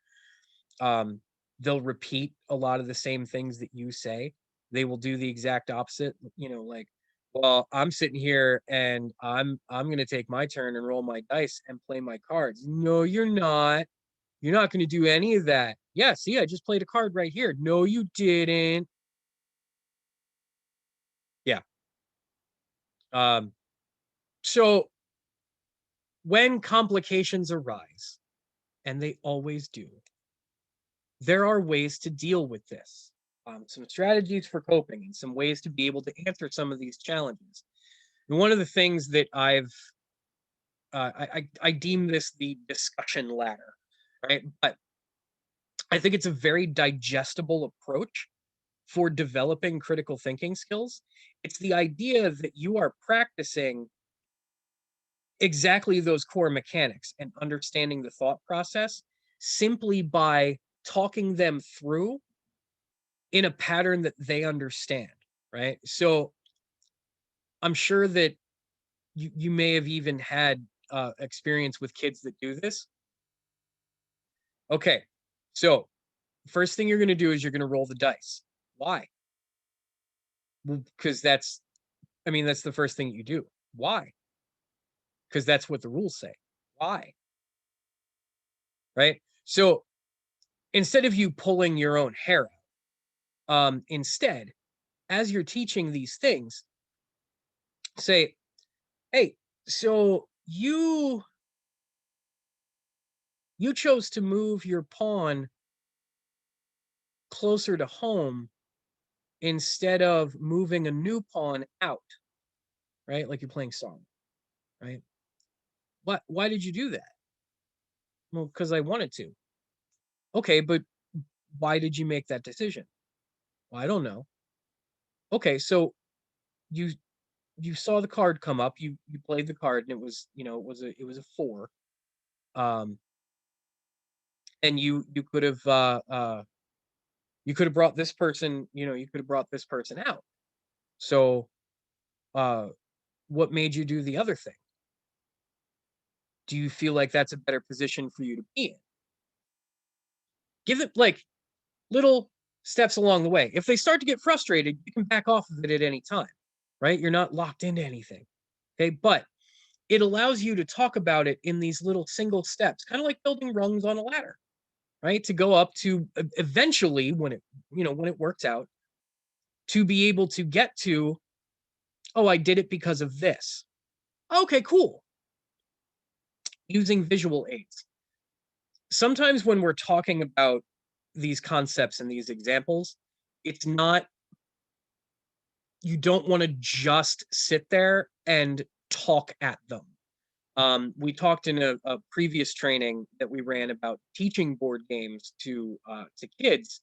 They'll repeat a lot of the same things that you say. They will do the exact opposite, like, well, I'm sitting here and I'm going to take my turn and roll my dice and play my cards. No, you're not. You're not going to do any of that. Yeah, see, I just played a card right here. No, you didn't. Yeah. So when complications arise, and they always do, there are ways to deal with this. Some strategies for coping and some ways to be able to answer some of these challenges. And one of the things that I deem this the discussion ladder, right? But I think it's a very digestible approach for developing critical thinking skills. It's the idea that you are practicing exactly those core mechanics and understanding the thought process simply by talking them through in a pattern that they understand, right? So I'm sure that you may have even had experience with kids that do this. Okay, so first thing you're going to do is you're going to roll the dice. Why? Well, because that's the first thing you do. Why? Because that's what the rules say. Why? Right? So instead of you pulling your own hair out, instead, as you're teaching these things, say, hey, so you chose to move your pawn closer to home instead of moving a new pawn out, right? Like you're playing Song, right? Why did you do that? Well, because I wanted to. Okay, but why did you make that decision? Well, I don't know. Okay, so you saw the card come up, you played the card, and it was, it was a 4. And you could have brought this person, you could have brought this person out. So what made you do the other thing? Do you feel like that's a better position for you to be in? Give it like little steps along the way. If they start to get frustrated, you can back off of it at any time, right? You're not locked into anything. Okay. But it allows you to talk about it in these little single steps, kind of like building rungs on a ladder, right? To go up to eventually, when it works out, to be able to get to, oh, I did it because of this. Okay, cool. Using visual aids. Sometimes when we're talking about these concepts and these examples, it's not you don't want to just sit there and talk at them. We talked in a previous training that we ran about teaching board games to kids.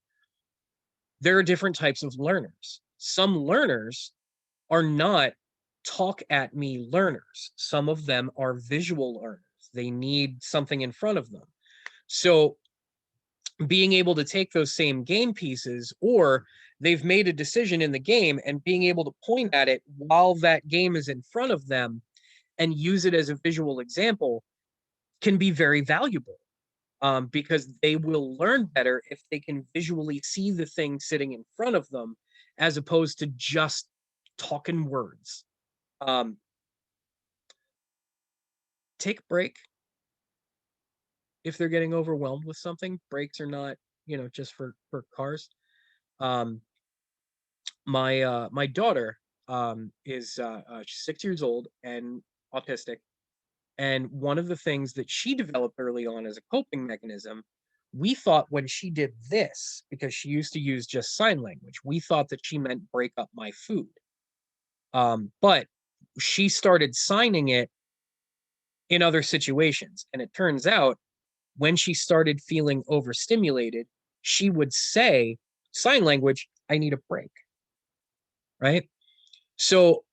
There are different types of learners. Some learners are not talk at me learners. Some of them are visual learners. They need something in front of them. So being able to take those same game pieces, or they've made a decision in the game, and being able to point at it while that game is in front of them and use it as a visual example can be very valuable, because they will learn better if they can visually see the thing sitting in front of them as opposed to just talking words. Take a break if they're getting overwhelmed with something. Breaks are not, just for cars. Um, my daughter is she's 6 years old and autistic. And one of the things that she developed early on as a coping mechanism, we thought when she did this, because she used to use just sign language, we thought that she meant break up my food. But she started signing it in other situations. And it turns out when she started feeling overstimulated, she would say, sign language, I need a break. Right? So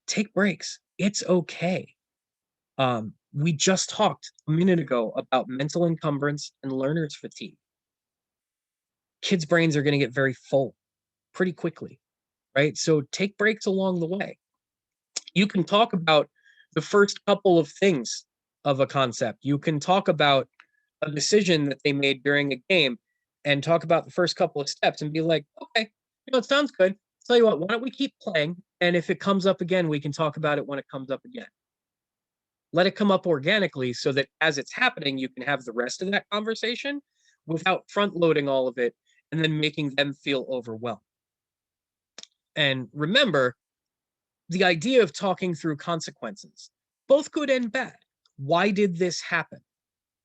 take breaks. It's okay. We just talked a minute ago about mental encumbrance and learner's fatigue. Kids' brains are going to get very full pretty quickly, right? So take breaks along the way. You can talk about the first couple of things of a concept. You can talk about a decision that they made during a game and talk about the first couple of steps and be like, okay, it sounds good. Tell you what, why don't we keep playing? And if it comes up again, we can talk about it when it comes up again. Let it come up organically so that as it's happening, you can have the rest of that conversation without front loading all of it and then making them feel overwhelmed. And remember, the idea of talking through consequences, both good and bad. Why did this happen?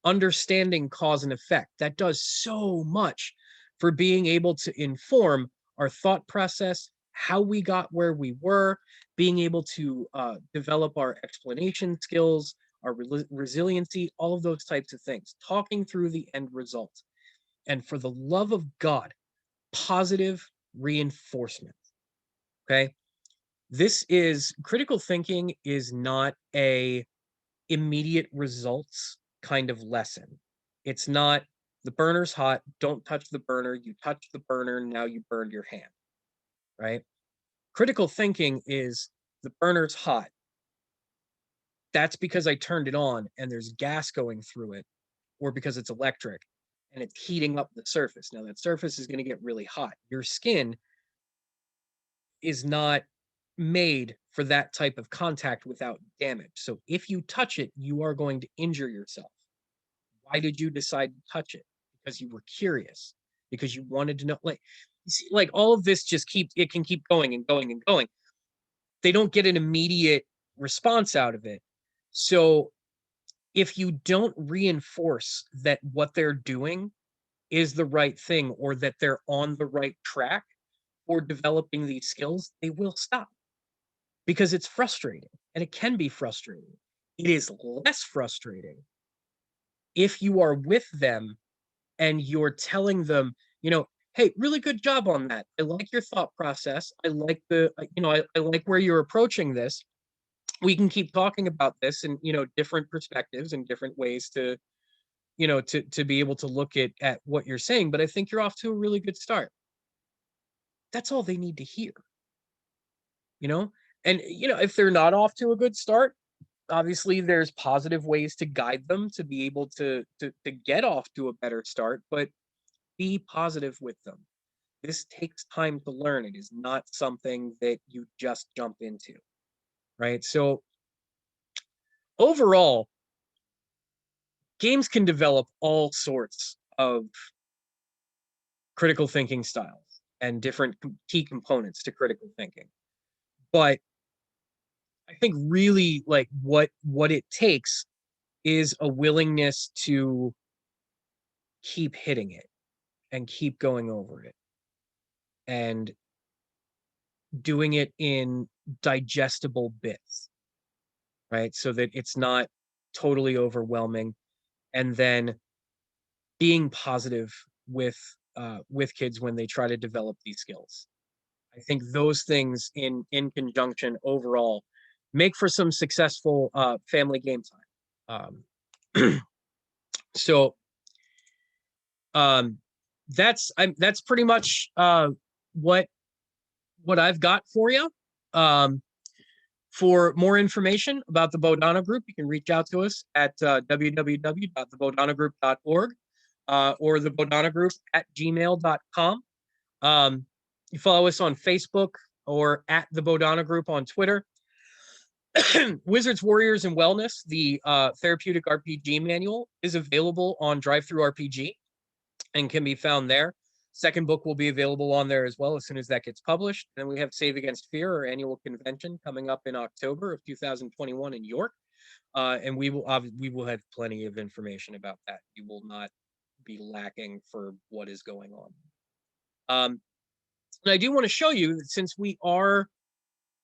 Understanding cause and effect. That does so much for being able to inform our thought process, how we got where we were, being able to develop our explanation skills, our resiliency, all of those types of things. Talking through the end result. And for the love of God, positive reinforcement. Okay? This is critical thinking is not a immediate results kind of lesson. It's not the burner's hot, don't touch the burner, you touch the burner, now you burned your hand, right? Critical thinking is the burner's hot. That's because I turned it on and there's gas going through it, or because it's electric and it's heating up the surface. Now that surface is going to get really hot. Your skin is not made for that type of contact without damage. So if you touch it, you are going to injure yourself. Why did you decide to touch it? Because you were curious, because you wanted to know. Like, see, like all of this just it can keep going and going and going. They don't get an immediate response out of it. So if you don't reinforce that what they're doing is the right thing or that they're on the right track for developing these skills, they will stop because it's frustrating, and it can be frustrating. It is less frustrating if you are with them and you're telling them, hey, really good job on that. I like your thought process. I like I like where you're approaching this. We can keep talking about this and, different perspectives and different ways to, to be able to look at what you're saying. But I think you're off to a really good start. That's all they need to hear, you know? And, if they're not off to a good start, obviously there's positive ways to guide them to be able to get off to a better start, but be positive with them. This takes time to learn. It is not something that you just jump into, right? So overall, games can develop all sorts of critical thinking styles and different key components to critical thinking. But I think really like what it takes is a willingness to keep hitting it and keep going over it. And doing it in digestible bits, right? So that it's not totally overwhelming, and then being positive with kids when they try to develop these skills. I think those things in conjunction overall make for some successful family game time. So that's pretty much what I've got for you. For more information about the Bodhana Group, you can reach out to us at www.thebodhanagroup.org or the Bodhana Group at gmail.com. You follow us on Facebook or at the Bodhana Group on Twitter. Wizards, Warriors, and Wellness, the therapeutic RPG manual, is available on DriveThruRPG and can be found there. Second book will be available on there as well as soon as that gets published. And we have Save Against Fear, our annual convention, coming up in October of 2021 in York. And we will have plenty of information about that. You will not be lacking for what is going on. And I do want to show you that since we are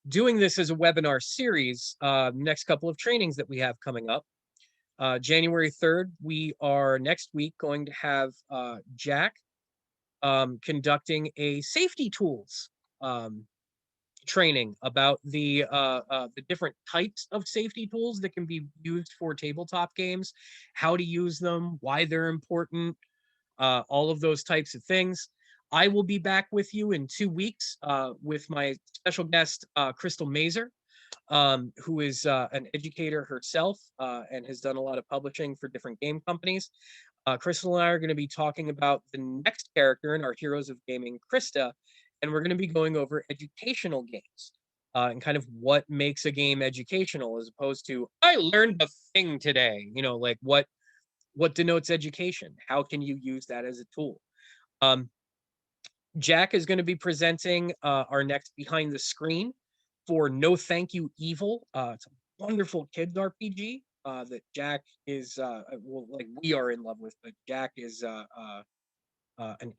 doing this as a webinar series, next couple of trainings that we have coming up. January 3rd, we are next week going to have Jack conducting a safety tools training about the different types of safety tools that can be used for tabletop games, how to use them, why they're important, all of those types of things. I will be back with you in 2 weeks with my special guest, Crystal Mazer, who is an educator herself and has done a lot of publishing for different game companies. Crystal and I are going to be talking about the next character in our Heroes of Gaming, Krista, and we're going to be going over educational games and kind of what makes a game educational as opposed to, I learned a thing today, like what denotes education? How can you use that as a tool? Jack is going to be presenting our next Behind the Screen for No Thank You Evil. It's a wonderful kids RPG that Jack is, like we are in love with, but Jack is an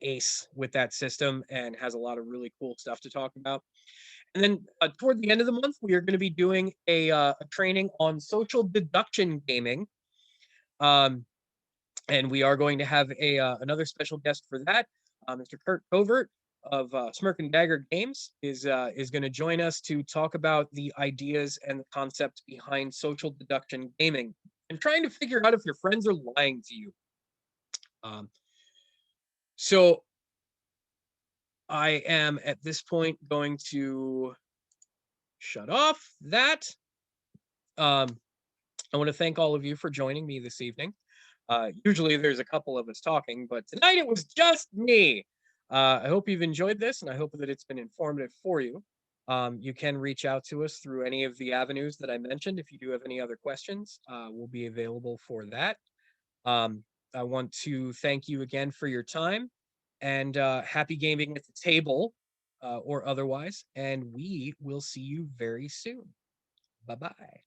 ace with that system and has a lot of really cool stuff to talk about. And then toward the end of the month, we are going to be doing a training on social deduction gaming. And we are going to have another special guest for that. Mr. Kirk Covert of Smirk and Dagger Games is going to join us to talk about the ideas and the concepts behind social deduction gaming and trying to figure out if your friends are lying to you. So I am at this point going to shut off that. I want to thank all of you for joining me this evening. Usually there's a couple of us talking, but tonight it was just me. I hope you've enjoyed this, and I hope that it's been informative for you. You can reach out to us through any of the avenues that I mentioned. If you do have any other questions, we'll be available for that. I want to thank you again for your time, and happy gaming at the table or otherwise, and we will see you very soon. Bye-bye.